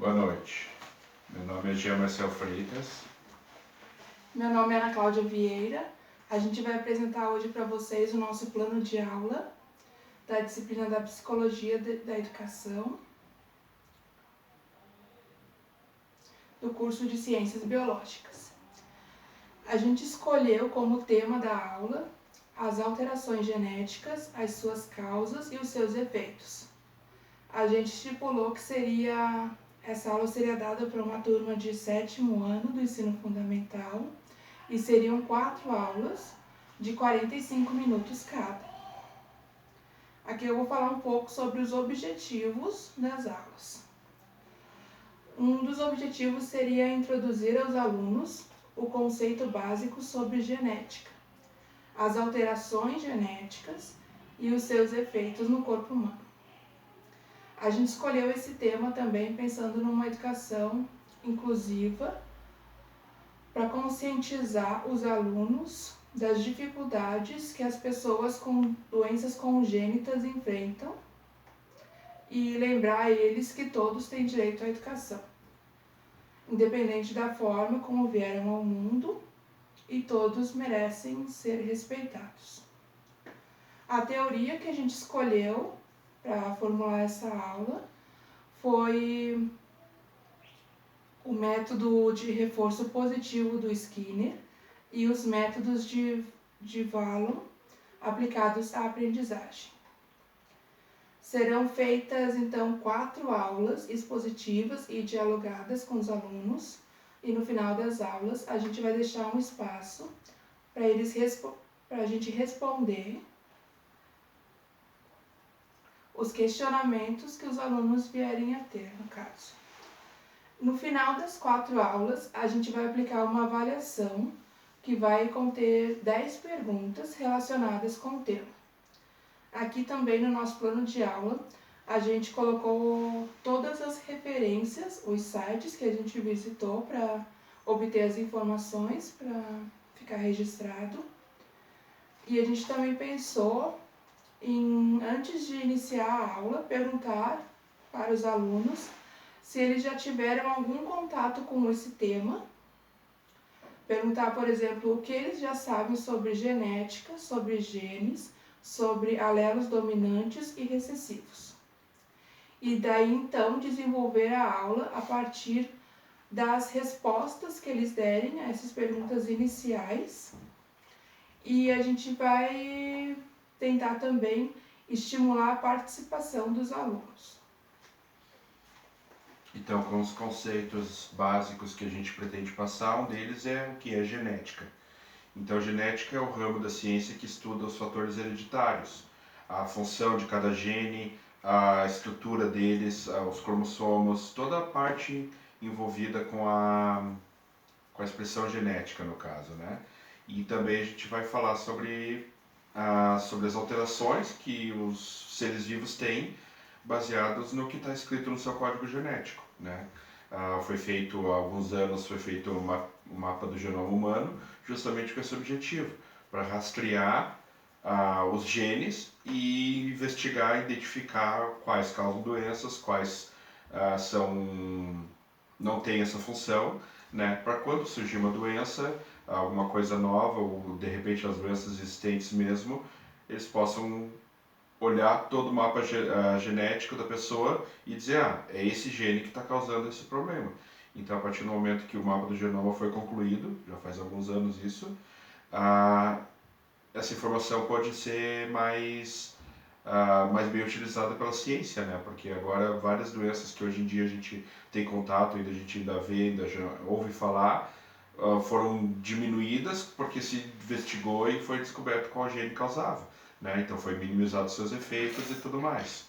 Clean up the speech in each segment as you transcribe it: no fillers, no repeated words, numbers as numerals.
Boa noite. Meu nome é Jean Marcel Freitas. Meu nome é Ana Cláudia Vieira. A gente vai apresentar hoje para vocês o nosso plano de aula da disciplina da Psicologia da Educação, do curso de Ciências Biológicas. A gente escolheu como tema da aula as alterações genéticas, as suas causas e os seus efeitos. A gente estipulou que essa aula seria dada para uma turma de 7º ano do ensino fundamental e seriam 4 aulas de 45 minutos cada. Aqui eu vou falar um pouco sobre os objetivos das aulas. Um dos objetivos seria introduzir aos alunos o conceito básico sobre genética, as alterações genéticas e os seus efeitos no corpo humano. A gente escolheu esse tema também pensando numa educação inclusiva para conscientizar os alunos das dificuldades que as pessoas com doenças congênitas enfrentam e lembrar a eles que todos têm direito à educação, independente da forma como vieram ao mundo, e todos merecem ser respeitados. A teoria que a gente escolheu para formular essa aula foi o método de reforço positivo do Skinner e os métodos de Vallon aplicados à aprendizagem. Serão feitas, então, 4 aulas expositivas e dialogadas com os alunos, e no final das aulas a gente vai deixar um espaço para a gente responder os questionamentos que os alunos vierem a ter, no caso. No final das 4 aulas, a gente vai aplicar uma avaliação que vai conter 10 perguntas relacionadas com o tema. Aqui também no nosso plano de aula, a gente colocou todas as referências, os sites que a gente visitou para obter as informações, para ficar registrado. E a gente também pensou em, antes de iniciar a aula, perguntar para os alunos se eles já tiveram algum contato com esse tema. Perguntar, por exemplo, o que eles já sabem sobre genética, sobre genes, sobre alelos dominantes e recessivos. E daí, então, desenvolver a aula a partir das respostas que eles derem a essas perguntas iniciais. E a gente vai tentar também estimular a participação dos alunos. Então, com os conceitos básicos que a gente pretende passar, um deles é o que é genética. Então, genética é o ramo da ciência que estuda os fatores hereditários, a função de cada gene, a estrutura deles, os cromossomos, toda a parte envolvida com a expressão genética, no caso, né? E também a gente vai falar sobre as alterações que os seres vivos têm, baseados no que está escrito no seu código genético, né? Foi feito há alguns anos, foi feito um mapa do genoma humano, justamente com esse objetivo, para rastrear os genes e investigar, identificar quais causam doenças, quais não têm essa função, né? Para quando surgir uma doença, alguma coisa nova, ou de repente as doenças existentes mesmo, eles possam olhar todo o mapa genético da pessoa e dizer, é esse gene que está causando esse problema. Então, a partir do momento que o mapa do genoma foi concluído, já faz alguns anos isso, essa informação pode ser mais bem utilizada pela ciência, né? Porque agora várias doenças que hoje em dia a gente tem contato, a gente ainda vê, ainda já ouve falar, foram diminuídas porque se investigou e foi descoberto qual gene causava, né? Então foi minimizado seus efeitos e tudo mais.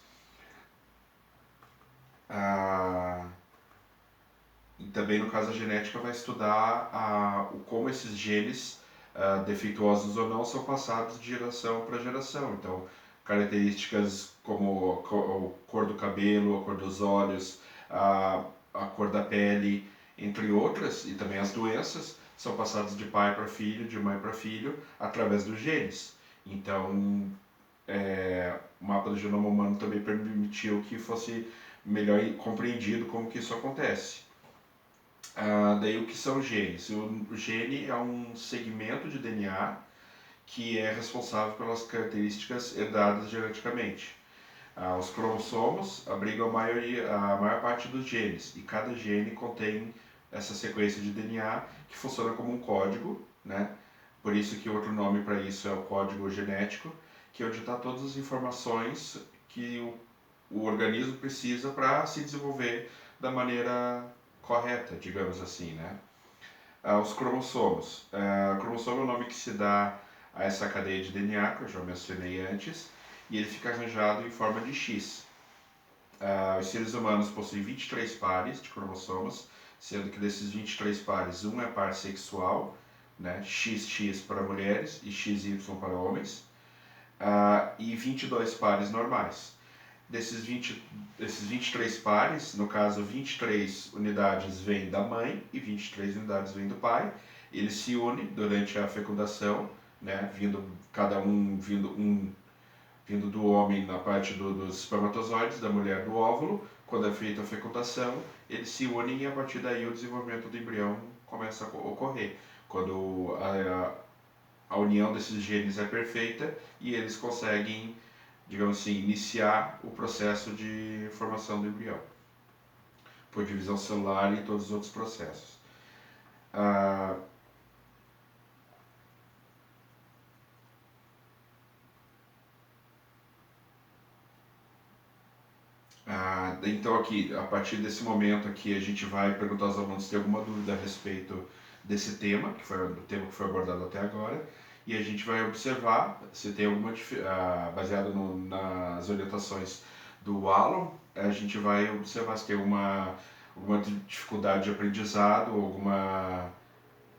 E também no caso da genética vai estudar como esses genes, defeituosos ou não, são passados de geração para geração. Então, características como a cor do cabelo, a cor dos olhos, a cor da pele, entre outras, e também as doenças, são passadas de pai para filho, de mãe para filho, através dos genes. Então, o mapa do genoma humano também permitiu que fosse melhor compreendido como que isso acontece. Daí o que são genes? O gene é um segmento de DNA que é responsável pelas características herdadas geneticamente. Os cromossomos abrigam a maior parte dos genes, e cada gene contém essa sequência de DNA que funciona como um código, né? Por isso que outro nome para isso é o código genético, que é onde está todas as informações que o organismo precisa para se desenvolver da maneira correta, digamos assim, né? Os cromossomos. O cromossomo é o nome que se dá a essa cadeia de DNA, que eu já mencionei antes, e ele fica arranjado em forma de X. Os seres humanos possuem 23 pares de cromossomos, sendo que desses 23 pares, um é par sexual, né, XX para mulheres e XY para homens, e 22 pares normais. Desses 23 pares, no caso 23 unidades vêm da mãe e 23 unidades vêm do pai. Eles se unem durante a fecundação, né, cada um vindo do homem na parte dos espermatozoides, da mulher do óvulo. Quando é feita a fecundação, eles se unem e a partir daí o desenvolvimento do embrião começa a ocorrer. Quando a união desses genes é perfeita e eles conseguem, digamos assim, iniciar o processo de formação do embrião, por divisão celular e todos os outros processos. Então aqui, a partir desse momento aqui, a gente vai perguntar aos alunos se tem alguma dúvida a respeito desse tema, que foi o tema que foi abordado até agora, e a gente vai observar se tem alguma, baseado nas orientações do Alan, a gente vai observar se tem alguma dificuldade de aprendizado,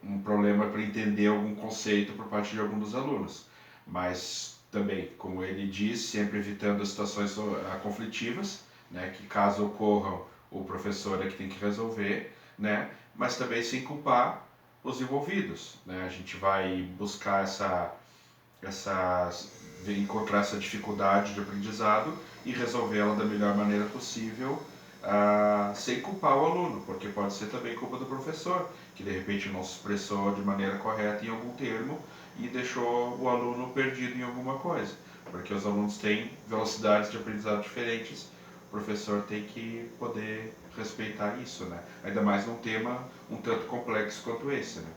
um problema para entender algum conceito por parte de algum dos alunos. Mas também, como ele diz, sempre evitando situações conflitivas, né, que caso ocorram, o professor é que tem que resolver, né, mas também sem culpar os envolvidos, né. A gente vai buscar encontrar essa dificuldade de aprendizado e resolvê-la da melhor maneira possível, sem culpar o aluno, porque pode ser também culpa do professor, que de repente não se expressou de maneira correta em algum termo e deixou o aluno perdido em alguma coisa, porque os alunos têm velocidades de aprendizado diferentes. O professor tem que poder respeitar isso, né? Ainda mais num tema um tanto complexo quanto esse, né?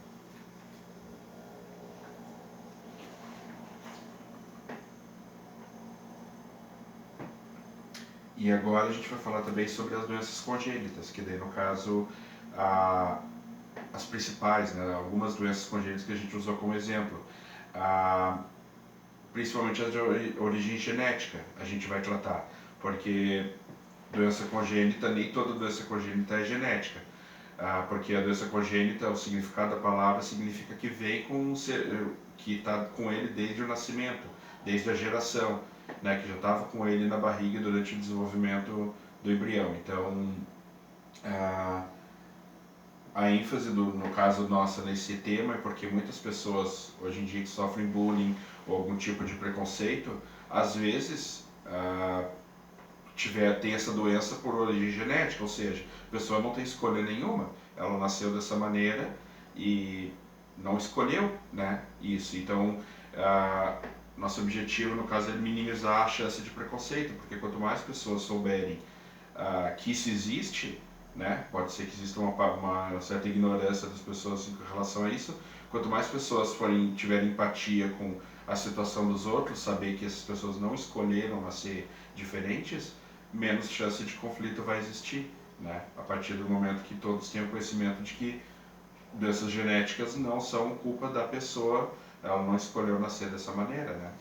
E agora a gente vai falar também sobre as doenças congênitas, que daí no caso as principais, né? Algumas doenças congênitas que a gente usou como exemplo, principalmente as de origem genética a gente vai tratar, porque doença congênita, nem toda doença congênita é genética, porque a doença congênita, o significado da palavra significa que vem que está com ele desde o nascimento, desde a geração, né, que já estava com ele na barriga durante o desenvolvimento do embrião. Então, a ênfase no caso nossa nesse tema é porque muitas pessoas hoje em dia que sofrem bullying ou algum tipo de preconceito, às vezes tem essa doença por origem genética, ou seja, a pessoa não tem escolha nenhuma, ela nasceu dessa maneira e não escolheu, né, isso. Então, nosso objetivo, no caso, é minimizar a chance de preconceito, porque quanto mais pessoas souberem que isso existe, né, pode ser que exista uma certa ignorância das pessoas em relação a isso, quanto mais pessoas tiverem empatia com a situação dos outros, saber que essas pessoas não escolheram nascer diferentes, menos chance de conflito vai existir, né? A partir do momento que todos tenham conhecimento de que doenças genéticas não são culpa da pessoa, ela não escolheu nascer dessa maneira, né?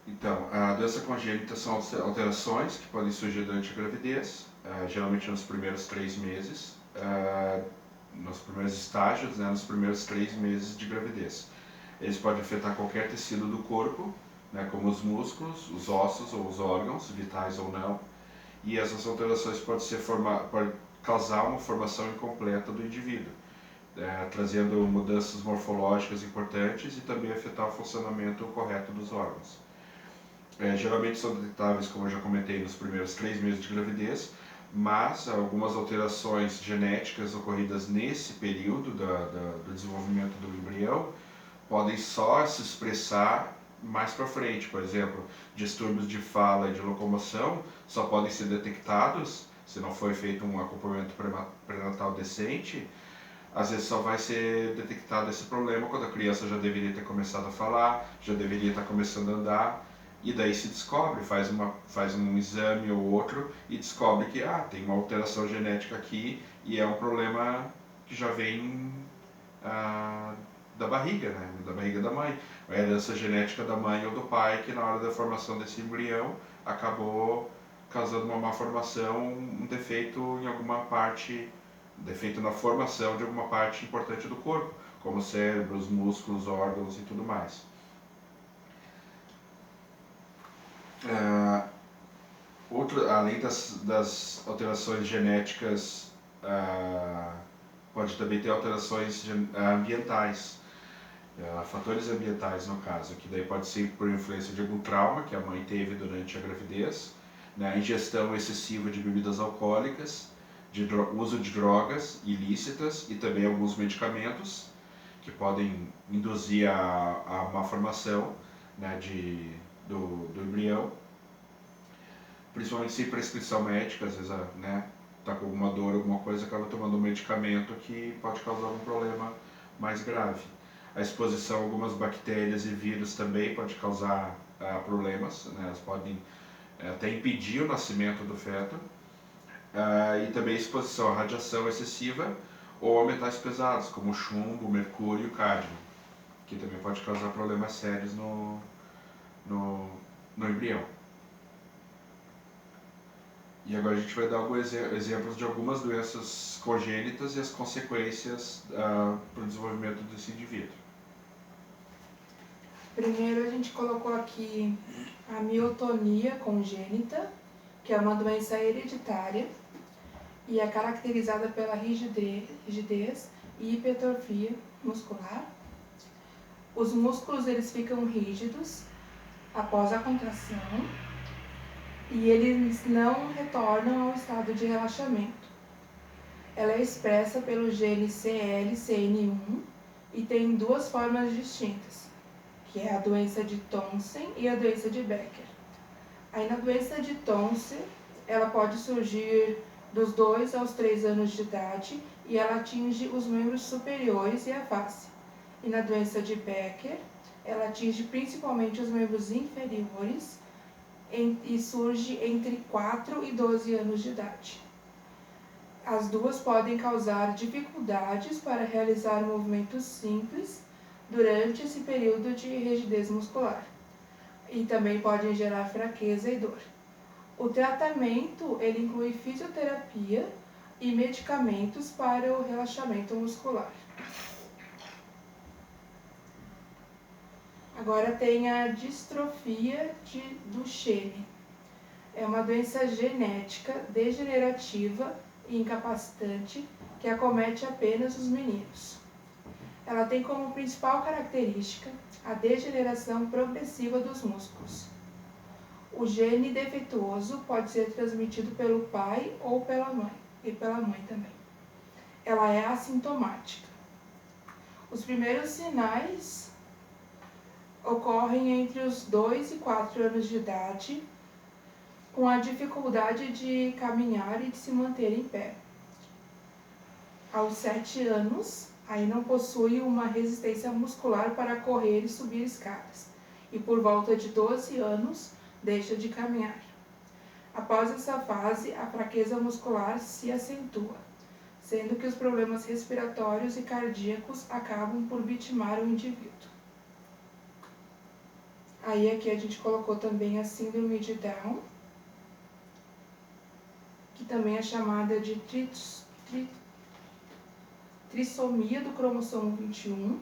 Então, a doença congênita são alterações que podem surgir durante a gravidez, geralmente nos primeiros 3 meses, nos primeiros estágios, né, nos primeiros 3 meses de gravidez. Eles podem afetar qualquer tecido do corpo, né, como os músculos, os ossos ou os órgãos, vitais ou não, e essas alterações podem causar uma formação incompleta do indivíduo. trazendo mudanças morfológicas importantes e também afetar o funcionamento correto dos órgãos. Geralmente são detectáveis, como eu já comentei, nos primeiros 3 meses de gravidez, mas algumas alterações genéticas ocorridas nesse período do desenvolvimento do embrião podem só se expressar mais para frente. Por exemplo, distúrbios de fala e de locomoção só podem ser detectados se não foi feito um acompanhamento pré-natal decente. Às vezes só vai ser detectado esse problema quando a criança já deveria ter começado a falar, já deveria estar começando a andar, e daí se descobre, faz um exame ou outro e descobre que tem uma alteração genética aqui e é um problema que já vem da barriga, né? Da barriga da mãe. A herança genética da mãe ou do pai que na hora da formação desse embrião acabou causando uma malformação, um defeito em alguma parte, defeito na formação de alguma parte importante do corpo, como cérebros, músculos, órgãos e tudo mais. Além das alterações genéticas, pode também ter alterações ambientais, fatores ambientais no caso, que daí pode ser por influência de algum trauma que a mãe teve durante a gravidez, né, ingestão excessiva de bebidas alcoólicas, uso de drogas ilícitas e também alguns medicamentos que podem induzir a malformação, né, do embrião, principalmente sem prescrição médica. Às vezes tá com alguma dor, alguma coisa, acaba tomando um medicamento que pode causar algum problema mais grave. A exposição a algumas bactérias e vírus também pode causar problemas, né? Elas podem até impedir o nascimento do feto, e também a exposição à radiação excessiva ou a metais pesados, como chumbo, mercúrio e cádmio, que também pode causar problemas sérios no embrião. E agora a gente vai dar alguns exemplos de algumas doenças congênitas e as consequências para o desenvolvimento desse indivíduo. Primeiro a gente colocou aqui a miotonia congênita, que é uma doença hereditária e é caracterizada pela rigidez e hipertrofia muscular. Os músculos eles ficam rígidos após a contração e eles não retornam ao estado de relaxamento. Ela é expressa pelo gene CLCN1 e tem 2 formas distintas, que é a doença de Thomsen e a doença de Becker. Aí na doença de Thomsen, ela pode surgir dos 2 aos 3 anos de idade e ela atinge os membros superiores e a face. E na doença de Becker, ela atinge principalmente os membros inferiores e surge entre 4 e 12 anos de idade. As duas podem causar dificuldades para realizar movimentos simples durante esse período de rigidez muscular e também podem gerar fraqueza e dor. O tratamento ele inclui fisioterapia e medicamentos para o relaxamento muscular. Agora tem a distrofia de Duchenne. É uma doença genética degenerativa e incapacitante que acomete apenas os meninos. Ela tem como principal característica a degeneração progressiva dos músculos. O gene defeituoso pode ser transmitido pelo pai ou pela mãe, e pela mãe também. Ela é assintomática. Os primeiros sinais ocorrem entre os 2 e 4 anos de idade, com a dificuldade de caminhar e de se manter em pé. Aos 7 anos, aí não possui uma resistência muscular para correr e subir escadas, e por volta de 12 anos deixa de caminhar. Após essa fase, a fraqueza muscular se acentua, sendo que os problemas respiratórios e cardíacos acabam por vitimar o indivíduo. Aí aqui a gente colocou também a síndrome de Down, que também é chamada de trissomia do cromossomo 21,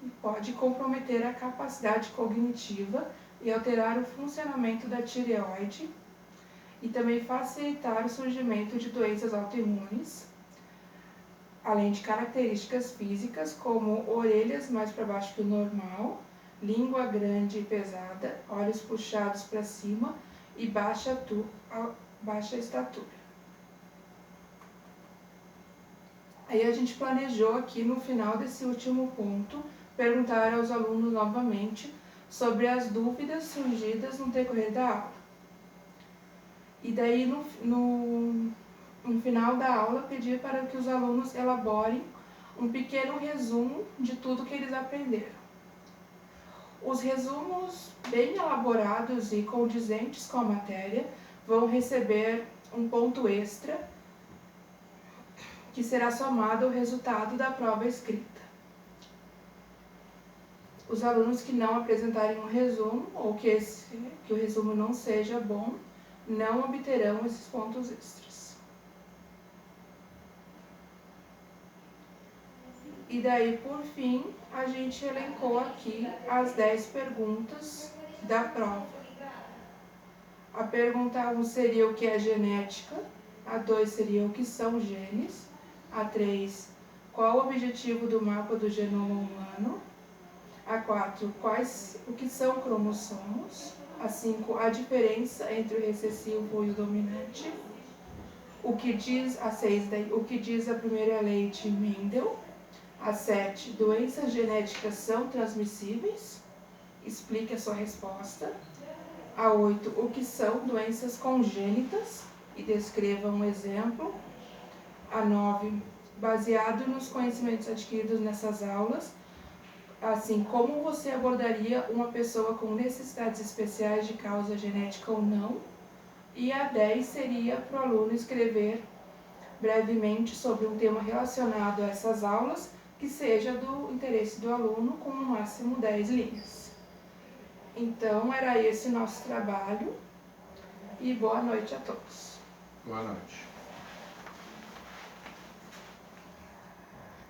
e pode comprometer a capacidade cognitiva e alterar o funcionamento da tireoide, e também facilitar o surgimento de doenças autoimunes, além de características físicas como orelhas mais para baixo que o normal, língua grande e pesada, olhos puxados para cima e baixa estatura. Aí a gente planejou aqui no final desse último ponto perguntar aos alunos novamente sobre as dúvidas surgidas no decorrer da aula. E daí no final da aula pedir para que os alunos elaborem um pequeno resumo de tudo que eles aprenderam. Os resumos bem elaborados e condizentes com a matéria vão receber um ponto extra que será somado ao resultado da prova escrita. Os alunos que não apresentarem um resumo ou que o resumo não seja bom, não obterão esses pontos extras. E daí, por fim, a gente elencou aqui as 10 perguntas da prova. A pergunta 1 seria o que é genética, a 2 seria o que são genes, a 3, qual o objetivo do mapa do genoma humano, a 4, o que são cromossomos, a 5, a diferença entre o recessivo e o dominante, a 6, o que diz a primeira lei de Mendel, a 7, doenças genéticas são transmissíveis, explique a sua resposta, a 8, o que são doenças congênitas e descreva um exemplo, a 9, baseado nos conhecimentos adquiridos nessas aulas, assim, como você abordaria uma pessoa com necessidades especiais de causa genética ou não, e a 10 seria para o aluno escrever brevemente sobre um tema relacionado a essas aulas, que seja do interesse do aluno, com no máximo 10 linhas. Então, era esse nosso trabalho, e boa noite a todos. Boa noite.